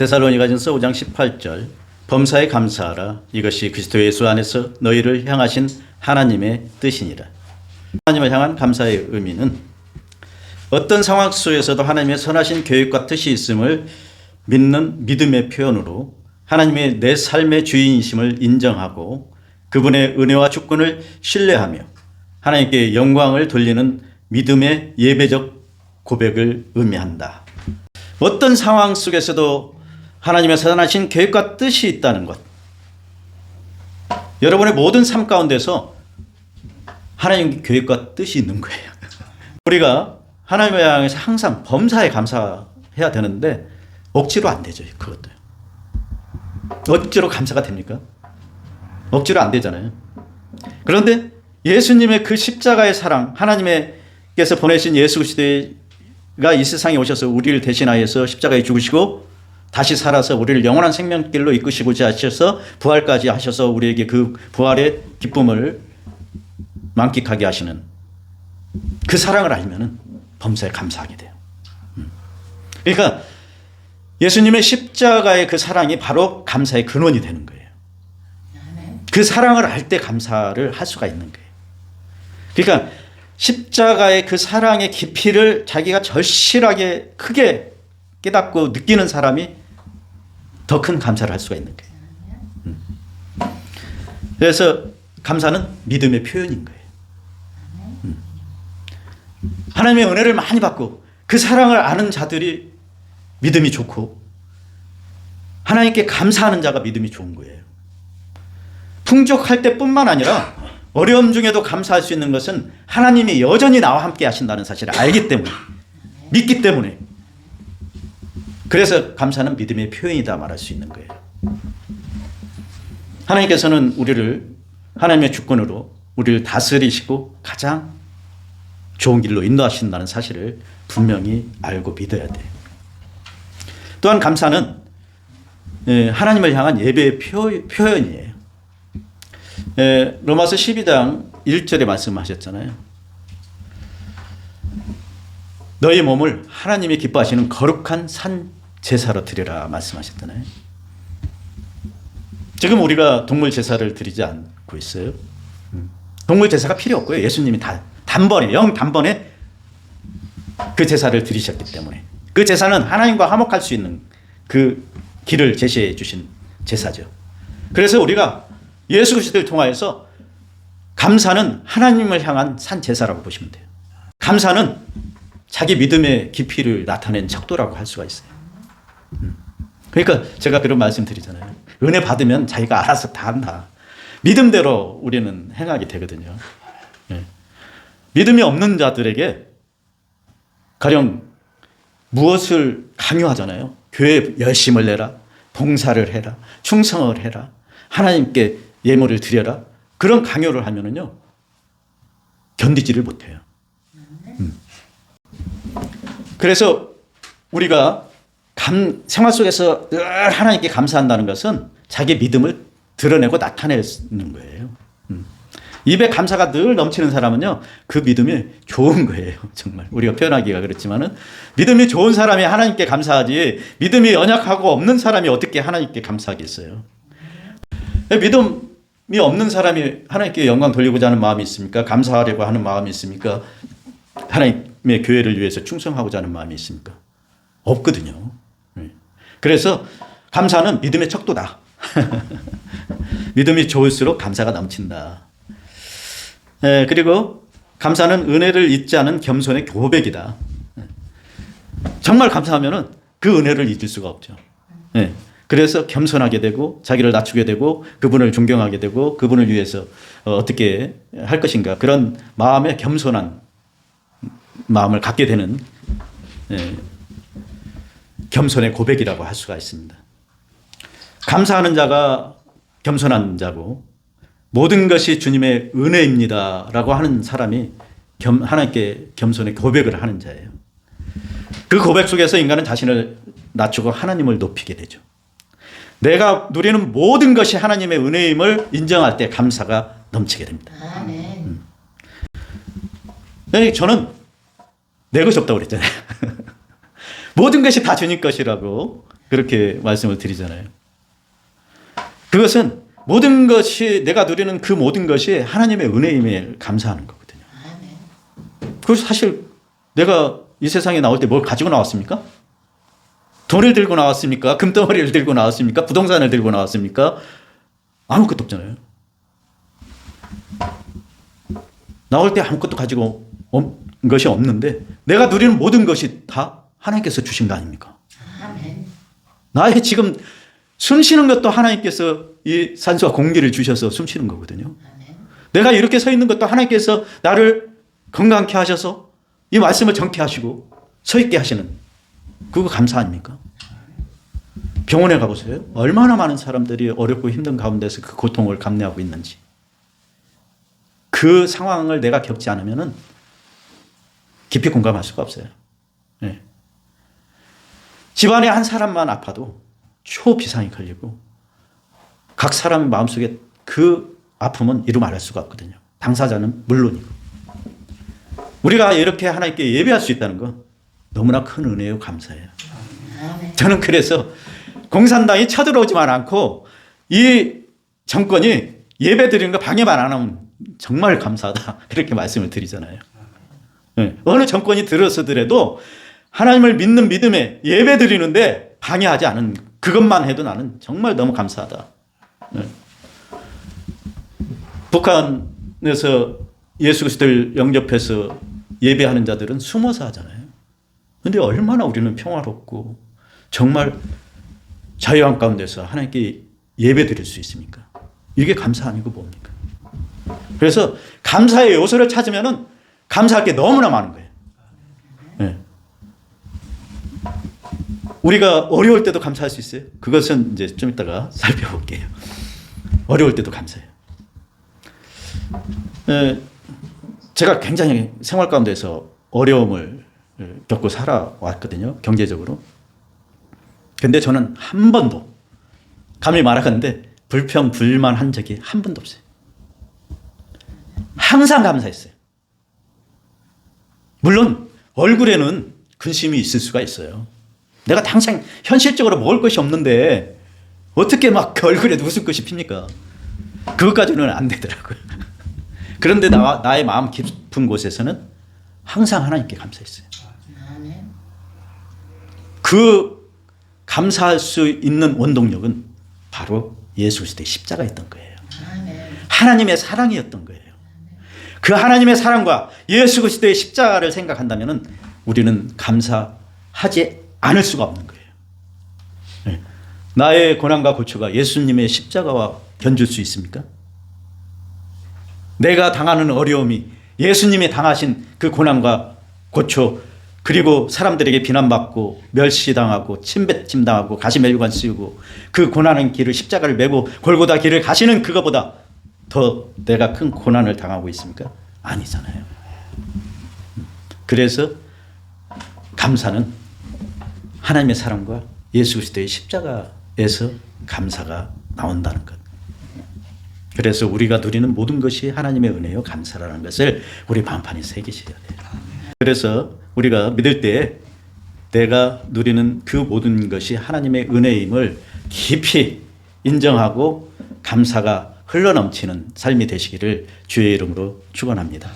데살로니가전서 5장 18절 범사에 감사하라 이것이 그리스도 예수 안에서 너희를 향하신 하나님의 뜻이니라. 하나님을 향한 감사의 의미는 어떤 상황 속에서도 하나님의 선하신 계획과 뜻이 있음을 믿는 믿음의 표현으로 하나님의 내 삶의 주인이심을 인정하고 그분의 은혜와 주권을 신뢰하며 하나님께 영광을 돌리는 믿음의 예배적 고백을 의미한다. 어떤 상황 속에서도 하나님의 선하신 계획과 뜻이 있다는 것. 여러분의 모든 삶 가운데서 하나님의 계획과 뜻이 있는 거예요. 우리가 하나님을 향해서 항상 범사에 감사해야 되는데 억지로 안 되죠. 그것도요. 억지로 감사가 됩니까? 억지로 안 되잖아요. 그런데 예수님의 그 십자가의 사랑, 하나님께서 보내신 예수 그리스도가 이 세상에 오셔서 우리를 대신하여서 십자가에 죽으시고 다시 살아서 우리를 영원한 생명길로 이끄시고자 하셔서 부활까지 하셔서 우리에게 그 부활의 기쁨을 만끽하게 하시는 그 사랑을 알면은 범사에 감사하게 돼요. 그러니까 예수님의 십자가의 그 사랑이 바로 감사의 근원이 되는 거예요. 그 사랑을 알 때 감사를 할 수가 있는 거예요. 그러니까 십자가의 그 사랑의 깊이를 자기가 절실하게 크게 깨닫고 느끼는 사람이 더 큰 감사를 할 수가 있는 거예요. 그래서 감사는 믿음의 표현인 거예요. 하나님의 은혜를 많이 받고 그 사랑을 아는 자들이 믿음이 좋고 하나님께 감사하는 자가 믿음이 좋은 거예요. 풍족할 때뿐만 아니라 어려움 중에도 감사할 수 있는 것은 하나님이 여전히 나와 함께 하신다는 사실을 알기 때문에, 믿기 때문에. 그래서 감사는 믿음의 표현이다 말할 수 있는 거예요. 하나님께서는 우리를 하나님의 주권으로 우리를 다스리시고 가장 좋은 길로 인도하신다는 사실을 분명히 알고 믿어야 돼요. 또한 감사는 하나님을 향한 예배의 표현이에요. 로마서 12장 1절에 말씀하셨잖아요. 너희 몸을 하나님이 기뻐하시는 거룩한 산 제사로 드리라 말씀하셨잖아요. 지금 우리가 동물 제사를 드리지 않고 있어요. 동물 제사가 필요 없고요. 예수님이 단번에 그 제사를 드리셨기 때문에 그 제사는 하나님과 화목할 수 있는 그 길을 제시해 주신 제사죠. 그래서 우리가 예수 그리스도를 통하여서 감사는 하나님을 향한 산 제사라고 보시면 돼요. 감사는 자기 믿음의 깊이를 나타낸 척도라고 할 수가 있어요. 그러니까 제가 그런 말씀 드리잖아요. 은혜 받으면 자기가 알아서 다 한다. 믿음대로 우리는 행하게 되거든요. 믿음이 없는 자들에게 가령 무엇을 강요하잖아요. 교회에 열심을 내라, 봉사를 해라, 충성을 해라, 하나님께 예물을 드려라. 그런 강요를 하면은요 견디지를 못해요. 그래서 우리가 생활 속에서 늘 하나님께 감사한다는 것은 자기 믿음을 드러내고 나타내는 거예요. 입에 감사가 늘 넘치는 사람은요 그 믿음이 좋은 거예요. 정말 우리가 표현하기가 그렇지만은 믿음이 좋은 사람이 하나님께 감사하지 믿음이 연약하고 없는 사람이 어떻게 하나님께 감사하겠어요. 믿음이 없는 사람이 하나님께 영광 돌리고자 하는 마음이 있습니까? 감사하려고 하는 마음이 있습니까? 하나님의 교회를 위해서 충성하고자 하는 마음이 있습니까? 없거든요. 그래서 감사는 믿음의 척도다. 믿음이 좋을수록 감사가 넘친다. 그리고 감사는 은혜를 잊지 않은 겸손의 고백이다. 정말 감사하면은 그 은혜를 잊을 수가 없죠. 그래서 겸손하게 되고 자기를 낮추게 되고 그분을 존경하게 되고 그분을 위해서 어떻게 할 것인가 그런 마음에 겸손한 마음을 갖게 되는 겸손의 고백이라고 할 수가 있습니다. 감사하는 자가 겸손한 자고 모든 것이 주님의 은혜입니다라고 하는 사람이 하나님께 겸손의 고백을 하는 자예요. 그 고백 속에서 인간은 자신을 낮추고 하나님을 높이게 되죠. 내가 누리는 모든 것이 하나님의 은혜임을 인정할 때 감사가 넘치게 됩니다. 저는 내 것이 없다고 그랬잖아요. 모든 것이 다 주님 것이라고 그렇게 말씀을 드리잖아요. 그것은 모든 것이 내가 누리는 그 모든 것이 하나님의 은혜임에 감사하는 거거든요. 그래서 사실 내가 이 세상에 나올 때 뭘 가지고 나왔습니까? 돈을 들고 나왔습니까? 금덩어리를 들고 나왔습니까? 부동산을 들고 나왔습니까? 아무것도 없잖아요. 나올 때 아무것도 가지고 온 것이 없는데 내가 누리는 모든 것이 다 하나님께서 주신 거 아닙니까? 아멘. 나의 지금 숨 쉬는 것도 하나님께서 이 산소와 공기를 주셔서 숨 쉬는 거거든요. 아멘. 내가 이렇게 서 있는 것도 하나님께서 나를 건강케 하셔서 이 말씀을 정케 하시고 서 있게 하시는 그거 감사 아닙니까? 병원에 가보세요. 얼마나 많은 사람들이 어렵고 힘든 가운데서 그 고통을 감내하고 있는지. 그 상황을 내가 겪지 않으면 깊이 공감할 수가 없어요. 네. 집안에 한 사람만 아파도 초비상이 걸리고 각 사람의 마음속에 그 아픔은 이루 말할 수가 없거든요. 당사자는 물론이고. 우리가 이렇게 하나님께 예배할 수 있다는 건 너무나 큰 은혜요 감사해요. 저는 그래서 공산당이 쳐들어오지만 않고 이 정권이 예배 드리는 거 방해만 안 하면 정말 감사하다. 그렇게 말씀을 드리잖아요. 네. 어느 정권이 들어서더라도 하나님을 믿는 믿음에 예배 드리는데 방해하지 않은 그것만 해도 나는 정말 너무 감사하다. 네. 북한에서 예수 그리스도를 영접해서 예배하는 자들은 숨어서 하잖아요. 그런데 얼마나 우리는 평화롭고 정말 자유한 가운데서 하나님께 예배 드릴 수 있습니까? 이게 감사 아니고 뭡니까? 그래서 감사의 요소를 찾으면 감사할 게 너무나 많은 거예요. 네. 우리가 어려울 때도 감사할 수 있어요. 그것은 이제 좀 이따가 살펴볼게요. 어려울 때도 감사해요. 제가 굉장히 생활 가운데서 어려움을 겪고 살아왔거든요. 경제적으로. 근데 저는 한 번도 감히 말하건대 불평, 불만한 적이 한 번도 없어요. 항상 감사했어요. 물론 얼굴에는 근심이 있을 수가 있어요. 내가 당장 현실적으로 먹을 것이 없는데 어떻게 막 그 얼굴에 웃음꽃이 핍니까? 그것까지는 안 되더라고요. 그런데 나의 마음 깊은 곳에서는 항상 하나님께 감사했어요. 그 감사할 수 있는 원동력은 바로 예수 그리스도의 십자가였던 거예요. 하나님의 사랑이었던 거예요. 그 하나님의 사랑과 예수 그리스도의 십자가를 생각한다면 우리는 감사하지 않을 수가 없는 거예요. 네. 나의 고난과 고초가 예수님의 십자가와 견줄 수 있습니까? 내가 당하는 어려움이 예수님이 당하신 그 고난과 고초 그리고 사람들에게 비난받고 멸시당하고 침뱉임당하고 가시멜관 씌우고 그 고난의 길을 십자가를 메고 골고다 길을 가시는 그거보다 더 내가 큰 고난을 당하고 있습니까? 아니잖아요. 그래서 감사는 하나님의 사랑과 예수 그리스도의 십자가에서 감사가 나온다는 것. 그래서 우리가 누리는 모든 것이 하나님의 은혜요 감사라는 것을 우리 마음판에 새기셔야 돼요. 그래서 우리가 믿을 때 내가 누리는 그 모든 것이 하나님의 은혜임을 깊이 인정하고 감사가 흘러넘치는 삶이 되시기를 주의 이름으로 축원합니다.